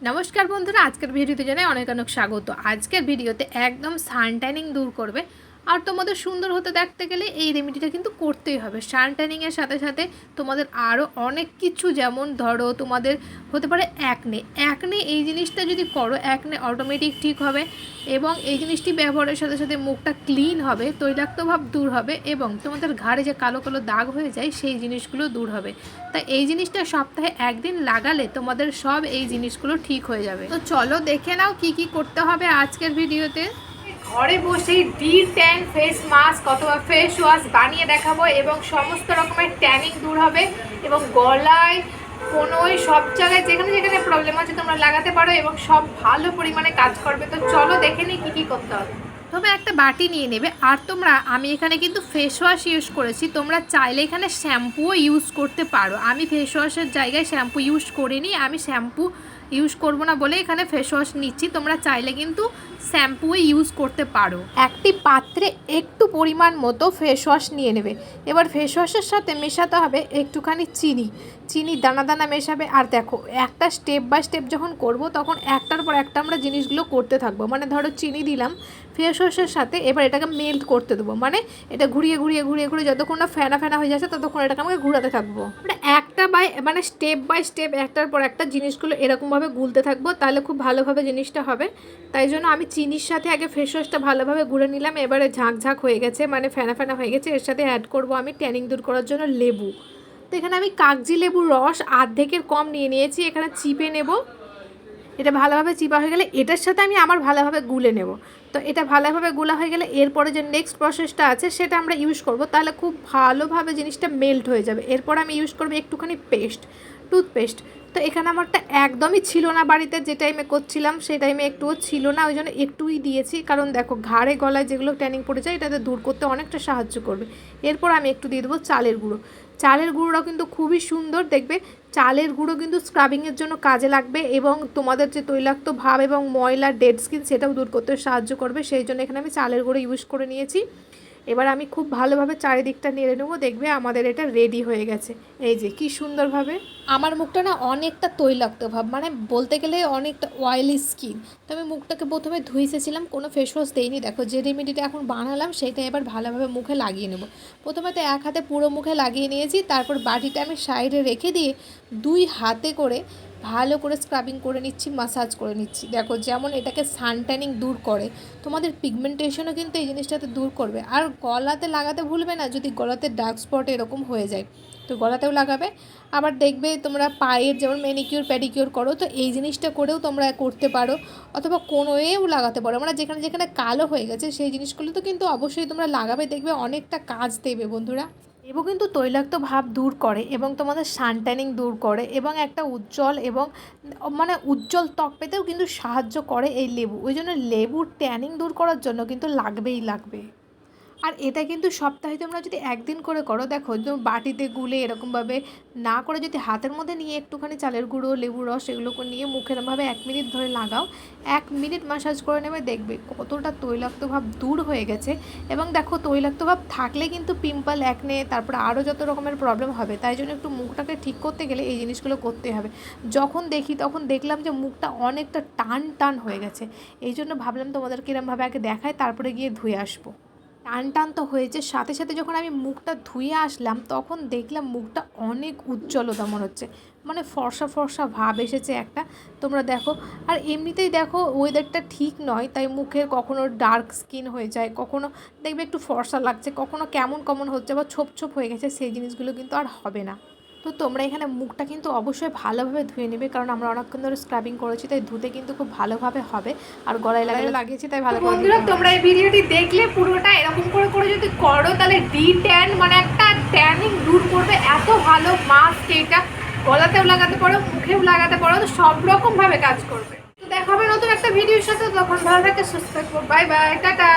নমস্কার বন্ধুরা, আজকের ভিডিওতে জানাই অনেক অনেক স্বাগত। আজকের ভিডিওতে একদম সান ট্যানিং দূর করবে। আর তোমাদের সুন্দর হতে দেখতে গেলে এই রেমেডিটা কিন্তু করতেই হবে। সান ট্যানিংয়ের সাথে সাথে তোমাদের আরও অনেক কিছু, যেমন ধরো তোমাদের হতে পারে অ্যাকনে। অ্যাকনে এই জিনিসটা যদি করো, অ্যাকনে অটোমেটিক ঠিক হবে এবং এই জিনিসটি ব্যবহারের সাথে সাথে মুখটা ক্লিন হবে, তৈলাক্ত ভাব দূর হবে এবং তোমাদের ঘাড়ে যে কালো কালো দাগ হয়ে যায় সেই জিনিসগুলো দূর হবে। তাই এই জিনিসটা সপ্তাহে একদিন লাগালে তোমাদের সব এই জিনিসগুলো ঠিক হয়ে যাবে। তো চলো দেখে নাও কি কি করতে হবে আজকের ভিডিওতে। ঘরে বসেই ডি10 ফেস মাস্ক অথবা ফেস ওয়াশ বানিয়ে দেখাবো এবং সমস্ত রকমের ট্যানিং দূর হবে এবং গলায় কোনোই সব জায়গায় যেখানে যেখানে প্রবলেম আছে তোমরা লাগাতে পারো এবং সব ভালো পরিমাণে কাজ করবে। তো চলো দেখে নিই কী কী করতে হবে। তবে একটা বাটি নিয়ে নেবে আর তোমরা, আমি এখানে কিন্তু ফেস ওয়াশ ইউজ করেছি, তোমরা চাইলে এখানে শ্যাম্পুও ইউজ করতে পারো। আমি ফেস ওয়াশের জায়গায় শ্যাম্পু ইউজ করিনি, আমি শ্যাম্পু ইউজ করব না বলে এখানে ফেস ওয়াশ নিচ্ছি। তোমরা চাইলে কিন্তু শ্যাম্পু ইউজ করতে পারো। একটি পাত্রে একটু পরিমাণ মতো ফেস ওয়াশ নিয়ে নেবে। এবার ফেস ওয়াশের সাথে মেশাতে হবে একটুখানি চিনি দানা দানা মেশাবে। আর দেখো, একটা স্টেপ বাই স্টেপ যখন করব তখন একটার পর একটা আমরা জিনিসগুলো করতে থাকবো। মানে ধরো চিনি দিলাম ফেস ওয়াশের সাথে, এবার এটাকে মেল্ট করতে দেবো। মানে এটা ঘুরিয়ে ঘুরিয়ে ঘুরিয়ে ঘুরিয়ে যতক্ষণ না ফেনা ফেনা হয়ে যাচ্ছে ততক্ষণ এটাকে আমাকে ঘুরাতে থাকবো। একটা মানে স্টেপ বাই স্টেপ একটার পর একটা জিনিসগুলো এরকমভাবে গুলতে থাকবো, তাহলে খুব ভালোভাবে জিনিসটা হবে। তাই জন্য আমি চিনির সাথে আগে ফেস ওয়াশটা ভালোভাবে গুলে নিলাম। এবারে ঝাঁক হয়ে গেছে, মানে ফেনা ফেনা হয়ে গেছে। এর সাথে অ্যাড করব আমি ট্যানিং দূর করার জন্য লেবু। তো এখানে আমি কাগজি লেবুর রস আর্ধেকের কম নিয়ে নিয়েছি, এখানে চিপে নেব। এটা ভালোভাবে চিপা হয়ে গেলে এটার সাথে আমি আবার ভালোভাবে গুলে নেব। তো এটা ভালোভাবে গুলা হয়ে গেলে এরপরে যে নেক্সট প্রসেসটা আছে সেটা আমরা ইউজ করব, তাহলে খুব ভালোভাবে জিনিসটা মেল্ট হয়ে যাবে। এরপর আমি ইউজ করব একটুখানি টুথপেস্ট। তো এখানে আমারটা একদমই ছিল না বাড়িতে, যে টাইমে করছিলাম সেই টাইমে একটুও ছিল না, ওই জন্য একটুই দিয়েছি। কারণ দেখো, ঘাড়ে গলায় যেগুলো ট্যানিং পড়ে যায় এটাতে দূর করতে অনেকটা সাহায্য করবে। এরপর আমি একটু দিয়ে দেবো চালের গুঁড়োটাও কিন্তু খুবই সুন্দর দেখবে। চালের গুঁড়ো কিন্তু স্ক্রাবিংয়ের জন্য কাজে লাগবে এবং তোমাদের যে তৈলাক্ত ভাব এবং ময়লা ডেড স্কিন সেটাও দূর করতে সাহায্য করবে। সেই জন্য এখানে আমি চালের গুঁড়ো ইউজ করে নিয়েছি। এবার আমি খুব ভালোভাবে চারিদিকটা নেড়ে নেবো, দেখবে আমাদের এটা রেডি হয়ে গেছে। এই যে কি সুন্দরভাবে। আমার মুখটা না অনেকটা তৈলাক্ত ভাব, মানে বলতে গেলে অনেকটা অয়েলি স্কিন। তো আমি মুখটাকে প্রথমে ধুইছেছিলাম, কোনো ফেস ওয়াশ দেইনি। দেখো যে রেমেডিটা এখন বানালাম সেটা এবার ভালোভাবে মুখে লাগিয়ে নেব। প্রথমে তো এক হাতে পুরো মুখে লাগিয়ে নিয়েছি, তারপর বাটিটা আমি সাইডে রেখে দিয়ে দুই হাতে করে ভালো করে স্ক্রাবিং করে নিচ্ছি, মাসাজ করে নিচ্ছি। দেখো যেমন এটাকে সান ট্যানিং দূর করে, তোমাদের পিগমেন্টেশনও কিন্তু এই জিনিসটাতে দূর করবে। আর গলাতে লাগাতে ভুলবে না, যদি গলাতে ডার্ক স্পট এরকম হয়ে যায় তো গলাতেও লাগাবে। আবার দেখবে তোমরা পায়ের যেমন ম্যানিকিউর প্যাডিকিউর করো, তো এই জিনিসটা করেও তোমরা করতে পারো, অথবা কোনোয়েও লাগাতে পারো। মানে যেখানে যেখানে কালো হয়ে গেছে সেই জিনিসগুলো তো কিন্তু অবশ্যই তোমরা লাগাবে, দেখবে অনেকটা কাজ দেবে বন্ধুরা। লেবু কিন্তু তৈলাক্ত ভাব দূর করে এবং তোমাদের সান ট্যানিং দূর করে এবং একটা উজ্জ্বল এবং মানে উজ্জ্বল ত্বক পেতেও কিন্তু সাহায্য করে এই লেবু। ওই জন্য লেবুর ট্যানিং দূর করার জন্য কিন্তু লাগবে। আর এটা কিন্তু সপ্তাহে তোমরা যদি একদিন করে করো, দেখো বাটিতে গুলে এরকমভাবে না করে যদি হাতের মধ্যে নিয়ে একটুখানি চালের গুঁড়ো লেবুর রস এগুলো নিয়ে মুখে এরকমভাবে 1 মিনিট ধরে লাগাও, 1 মিনিট ম্যাসাজ করে নেবে, দেখবে কতটা তৈলাক্ত ভাব দূর হয়ে গেছে। এবং দেখো তৈলাক্ত ভাব থাকলে কিন্তু পিম্পল অ্যাকনে তারপরে আরও যত রকমের প্রবলেম হবে। তাই জন্য একটু মুখটাকে ঠিক করতে গেলে এই জিনিসগুলো করতে হবে। যখন তখন দেখলাম যে মুখটা অনেকটা টান হয়ে গেছে, এই জন্য ভাবলাম তোমাদেরকে এরকমভাবে আগে দেখায়, তারপরে গিয়ে ধুয়ে আসবো। টান তো হয়েছে, সাথে সাথে যখন আমি মুখটা ধুয়ে আসলাম তখন দেখলাম মুখটা অনেক উজ্জ্বলতা মনে হচ্ছে, মানে ফর্সা ভাব এসেছে একটা। তোমরা দেখো, আর এমনিতেই দেখো ওয়েদারটা ঠিক নয়, তাই মুখের কখনো ডার্ক স্কিন হয়ে যায়, কখনো দেখবে একটু ফর্সা লাগছে, কখনো কেমন হচ্ছে বা ছোপ হয়ে গেছে, সেই জিনিসগুলো কিন্তু আর হবে না। তো তোমরা এখানে মুখটা কিন্তু অবশ্যই ভালোভাবে ধুয়ে নেবে, কারণ আমরা অনেকক্ষণ ধরে স্ক্রাবিং করেছি, তাই ধুতে কিন্তু খুব ভালোভাবে হবে। আর গলায় লাগিয়েছি তাই ভালো। বন্ধুরা তোমরা এই ভিডিওটি দেখলে পুরোটা এরকম করে যদি করো তাহলে ডি10 মানে একটা ট্যানিং দূর করবে। এত ভালো মাস্ক এটা, গলাতেও লাগাতে পারো, মুখেও লাগাতে পারো, তো সব রকমভাবে কাজ করবে। তো দেখা হবে নতুন একটা ভিডিওর সাথে, তখন ভালো থাকে, সুস্থ থাকবো। Bye bye, tata.